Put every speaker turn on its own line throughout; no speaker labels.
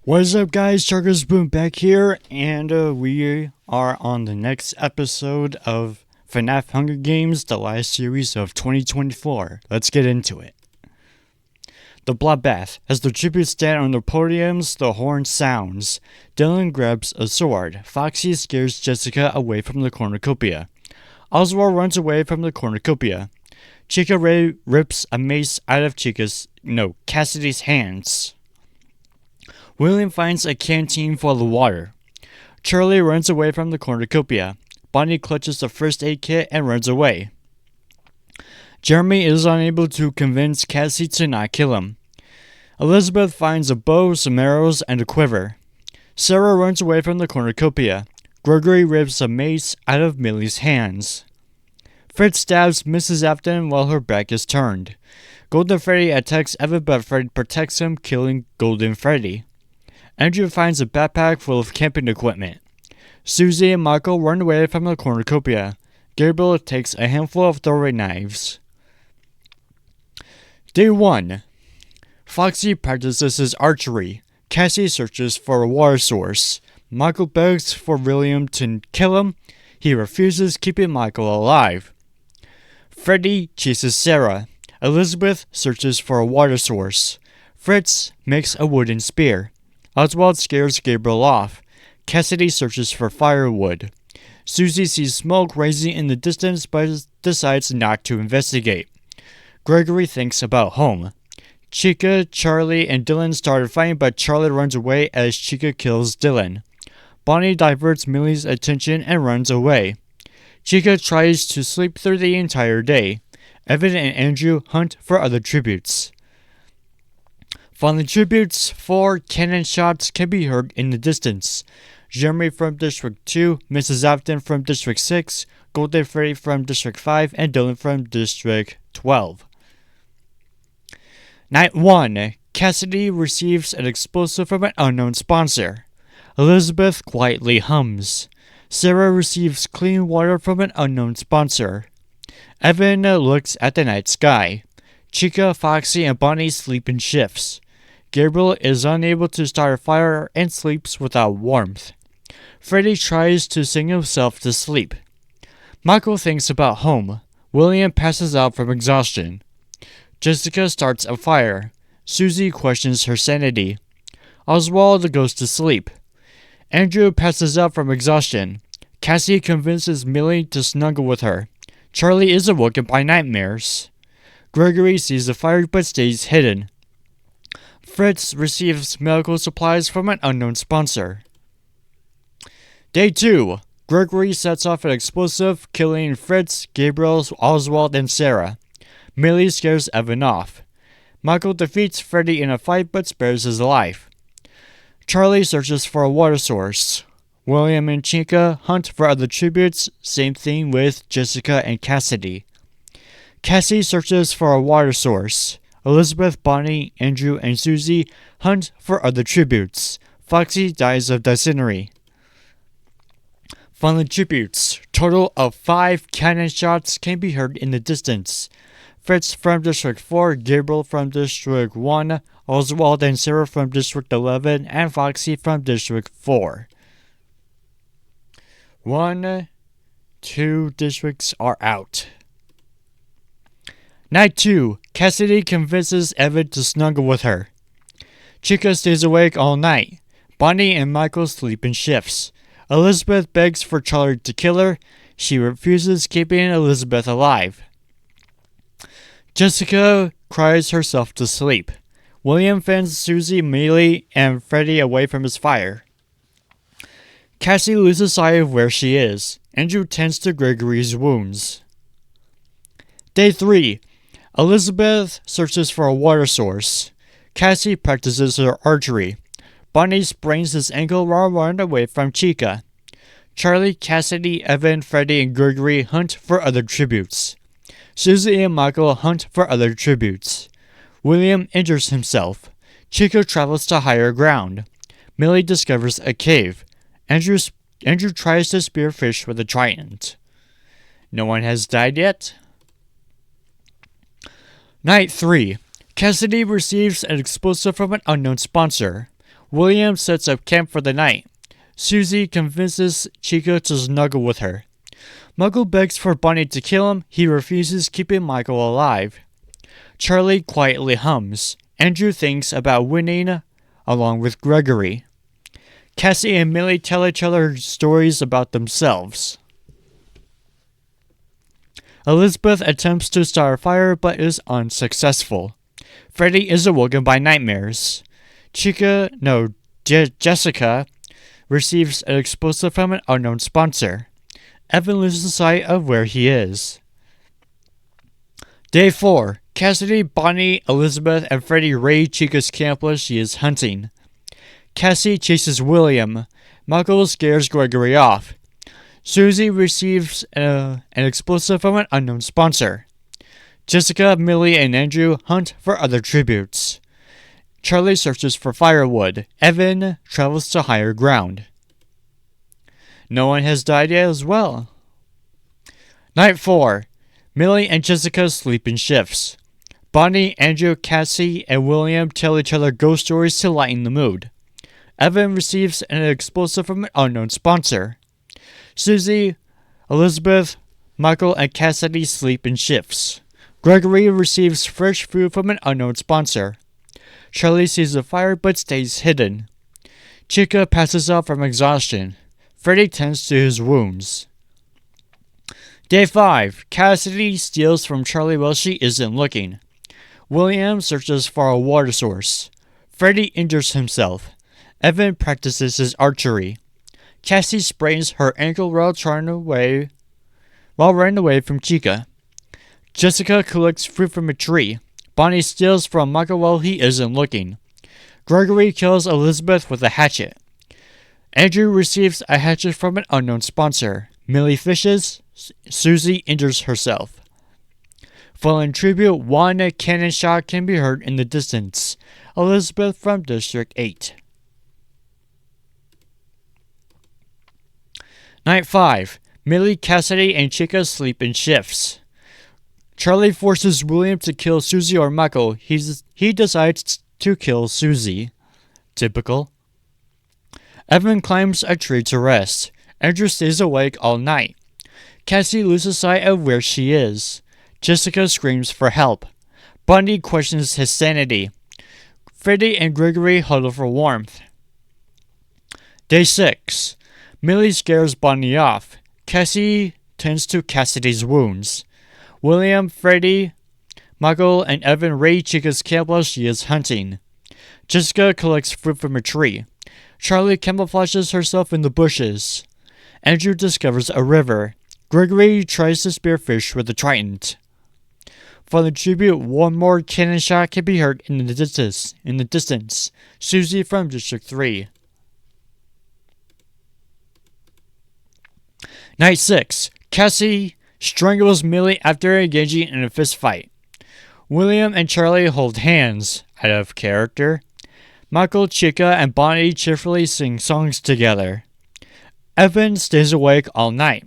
What's up, guys? Chargers Boom back here, and we are on the next episode of FNAF Hunger Games, the last series of 2024. Let's get into it. The Bloodbath. As the tributes stand on their podiums, the horn sounds. Dylan grabs a sword. Foxy scares Jessica away from the cornucopia. Oswald runs away from the cornucopia. Chica Ray rips a mace out of Cassidy's hands. William finds a canteen full of water. Charlie runs away from the cornucopia. Bonnie clutches the first aid kit and runs away. Jeremy is unable to convince Cassie to not kill him. Elizabeth finds a bow, some arrows, and a quiver. Sarah runs away from the cornucopia. Gregory rips a mace out of Millie's hands. Fritz stabs Mrs. Afton while her back is turned. Golden Freddy attacks Evan, but Freddy protects him, killing Golden Freddy. Andrew finds a backpack full of camping equipment. Susie and Michael run away from the cornucopia. Gabriel takes a handful of throwaway knives. Day 1. Foxy practices his archery. Cassie searches for a water source. Michael begs for William to kill him. He refuses, keeping Michael alive. Freddy chases Sarah. Elizabeth searches for a water source. Fritz makes a wooden spear. Oswald scares Gabriel off. Cassidy searches for firewood. Susie sees smoke rising in the distance but decides not to investigate. Gregory thinks about home. Chica, Charlie, and Dylan start fighting, but Charlie runs away as Chica kills Dylan. Bonnie diverts Millie's attention and runs away. Chica tries to sleep through the entire day. Evan and Andrew hunt for other tributes. From the tributes, 4 cannon shots can be heard in the distance. Jeremy from District 2, Mrs. Afton from District 6, Golden Freddy from District 5, and Dylan from District 12. Night 1. Cassidy receives an explosive from an unknown sponsor. Elizabeth quietly hums. Sarah receives clean water from an unknown sponsor. Evan looks at the night sky. Chica, Foxy, and Bonnie sleep in shifts. Gabriel is unable to start a fire and sleeps without warmth. Freddy tries to sing himself to sleep. Michael thinks about home. William passes out from exhaustion. Jessica starts a fire. Susie questions her sanity. Oswald goes to sleep. Andrew passes out from exhaustion. Cassie convinces Millie to snuggle with her. Charlie is awoken by nightmares. Gregory sees the fire but stays hidden. Fritz receives medical supplies from an unknown sponsor. Day 2. Gregory sets off an explosive, killing Fritz, Gabriel, Oswald, and Sarah. Millie scares Evan off. Michael defeats Freddy in a fight but spares his life. Charlie searches for a water source. William and Chica hunt for other tributes, same thing with Jessica and Cassidy. Cassie searches for a water source. Elizabeth, Bonnie, Andrew, and Susie hunt for other tributes. Foxy dies of dysentery. From the tributes, total of 5 cannon shots can be heard in the distance. Fritz from District 4, Gabriel from District 1, Oswald and Sarah from District 11, and Foxy from District 4. 1, 2 districts are out. Night 2. Cassidy convinces Evan to snuggle with her. Chica stays awake all night. Bonnie and Michael sleep in shifts. Elizabeth begs for Charlie to kill her. She refuses, keeping Elizabeth alive. Jessica cries herself to sleep. William fends Susie, Millie, and Freddy away from his fire. Cassie loses sight of where she is. Andrew tends to Gregory's wounds. Day 3. Elizabeth searches for a water source. Cassie practices her archery. Bonnie sprains his ankle while running away from Chica. Charlie, Cassidy, Evan, Freddy, and Gregory hunt for other tributes. Susie and Michael hunt for other tributes. William injures himself. Chica travels to higher ground. Millie discovers a cave. Andrew tries to spear fish with a trident. No one has died yet. Night 3. Cassidy receives an explosive from an unknown sponsor. William sets up camp for the night. Susie convinces Chica to snuggle with her. Michael begs for Bonnie to kill him. He refuses, keeping Michael alive. Charlie quietly hums. Andrew thinks about winning along with Gregory. Cassie and Millie tell each other stories about themselves. Elizabeth attempts to start a fire but is unsuccessful. Freddy is awoken by nightmares. Jessica receives an explosive from an unknown sponsor. Evan loses sight of where he is. Day 4. Cassidy, Bonnie, Elizabeth, and Freddy raid Chica's camp while she is hunting. Cassie chases William. Michael scares Gregory off. Susie receives an explosive from an unknown sponsor. Jessica, Millie, and Andrew hunt for other tributes. Charlie searches for firewood. Evan travels to higher ground. No one has died yet as well. Night 4. Millie and Jessica sleep in shifts. Bonnie, Andrew, Cassie, and William tell each other ghost stories to lighten the mood. Evan receives an explosive from an unknown sponsor. Susie, Elizabeth, Michael, and Cassidy sleep in shifts. Gregory receives fresh food from an unknown sponsor. Charlie sees a fire but stays hidden. Chica passes out from exhaustion. Freddy tends to his wounds. Day 5. Cassidy steals from Charlie while she isn't looking. William searches for a water source. Freddy injures himself. Evan practices his archery. Cassie sprains her ankle while running away from Chica. Jessica collects fruit from a tree. Bonnie steals from Michael while he isn't looking. Gregory kills Elizabeth with a hatchet. Andrew receives a hatchet from an unknown sponsor. Millie fishes. Susie injures herself. Following tribute, one cannon shot can be heard in the distance. Elizabeth from District 8. Night 5. Millie, Cassidy, and Chica sleep in shifts. Charlie forces William to kill Susie or Michael. He decides to kill Susie. Typical. Evan climbs a tree to rest. Andrew stays awake all night. Cassie loses sight of where she is. Jessica screams for help. Bundy questions his sanity. Freddy and Gregory huddle for warmth. Day 6. Millie scares Bonnie off. Cassie tends to Cassidy's wounds. William, Freddy, Michael, and Evan raid Chica's camp while she is hunting. Jessica collects fruit from a tree. Charlie camouflages herself in the bushes. Andrew discovers a river. Gregory tries to spear fish with a trident. For the tribute, one more cannon shot can be heard in the distance. Susie from District 3. Night 6. Cassie strangles Millie after engaging in a fist fight. William and Charlie hold hands, out of character. Michael, Chica, and Bonnie cheerfully sing songs together. Evan stays awake all night.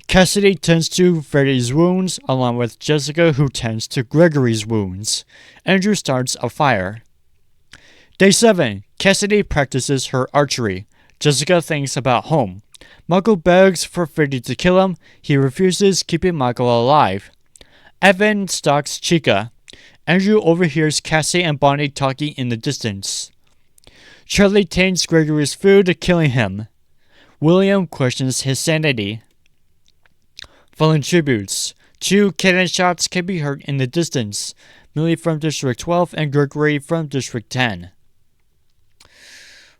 Cassidy tends to Freddy's wounds, along with Jessica, who tends to Gregory's wounds. Andrew starts a fire. Day 7. Cassidy practices her archery. Jessica thinks about home. Michael begs for Freddy to kill him. He refuses, keeping Michael alive. Evan stalks Chica. Andrew overhears Cassie and Bonnie talking in the distance. Charlie taints Gregory's food, killing him. William questions his sanity. Fallen tributes. 2 cannon shots can be heard in the distance. Millie from District 12 and Gregory from District 10.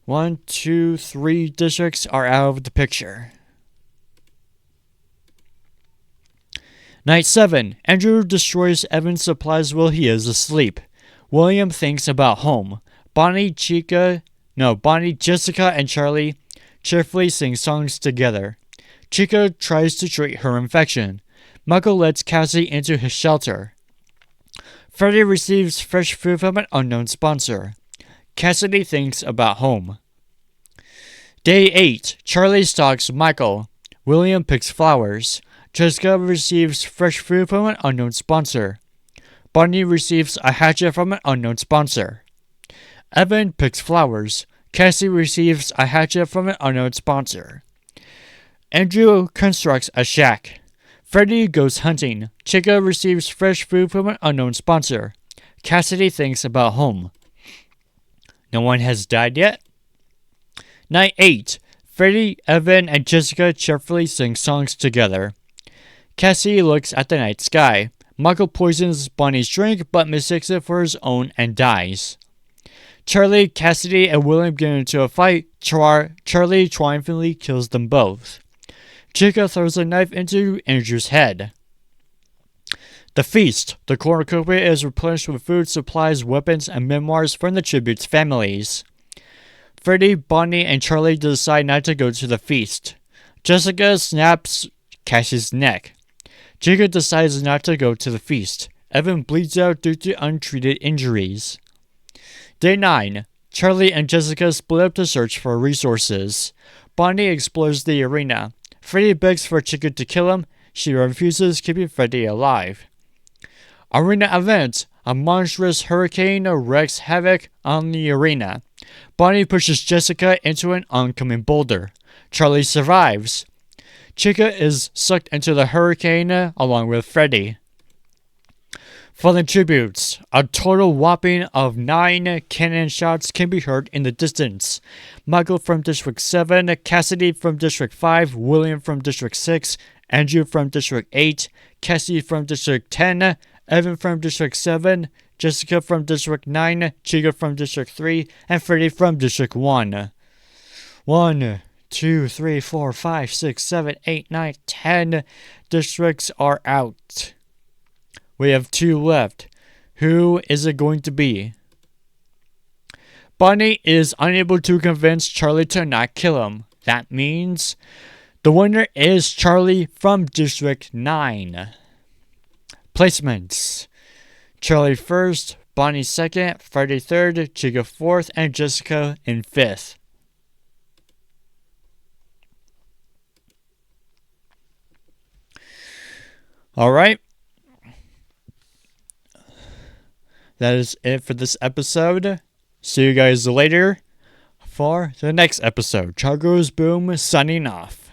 1, 2, 3 districts are out of the picture. Night 7. Andrew destroys Evan's supplies while he is asleep. William thinks about home. Bonnie, Jessica, and Charlie cheerfully sing songs together. Chica tries to treat her infection. Michael lets Cassie into his shelter. Freddy receives fresh food from an unknown sponsor. Cassidy thinks about home. Day 8. Charlie stalks Michael. William picks flowers. Jessica receives fresh food from an unknown sponsor. Bonnie receives a hatchet from an unknown sponsor. Evan picks flowers. Cassie receives a hatchet from an unknown sponsor. Andrew constructs a shack. Freddy goes hunting. Chica receives fresh food from an unknown sponsor. Cassidy thinks about home. No one has died yet? Night 8. Freddy, Evan, and Jessica cheerfully sing songs together. Cassie looks at the night sky. Michael poisons Bonnie's drink but mistakes it for his own and dies. Charlie, Cassidy, and William get into a fight. Charlie triumphantly kills them both. Chica throws a knife into Andrew's head. The feast. The cornucopia is replenished with food, supplies, weapons, and memoirs from the tribute's families. Freddy, Bonnie, and Charlie decide not to go to the feast. Jessica snaps Cassie's neck. Chica decides not to go to the feast. Evan bleeds out due to untreated injuries. Day 9. Charlie and Jessica split up to search for resources. Bonnie explores the arena. Freddy begs for Chica to kill him. She refuses, keeping Freddy alive. Arena event. A monstrous hurricane wreaks havoc on the arena. Bonnie pushes Jessica into an oncoming boulder. Charlie survives. Chica is sucked into the hurricane along with Freddy. Fallen tributes. A total whopping of 9 cannon shots can be heard in the distance. Michael from District 7, Cassidy from District 5, William from District 6, Andrew from District 8, Cassie from District 10, Evan from District 7, Jessica from District 9, Chica from District 3, and Freddy from District 1. 1, 2, 3, 4, 5, 6, 7, 8, 9, 10 districts are out. We have 2 left. Who is it going to be? Bonnie is unable to convince Charlie to not kill him. That means the winner is Charlie from District 9. Placements. Charlie first, Bonnie second, Freddy third, Chica fourth, and Jessica in fifth. Alright. That is it for this episode. See you guys later for the next episode. Chargo's Boom signing off.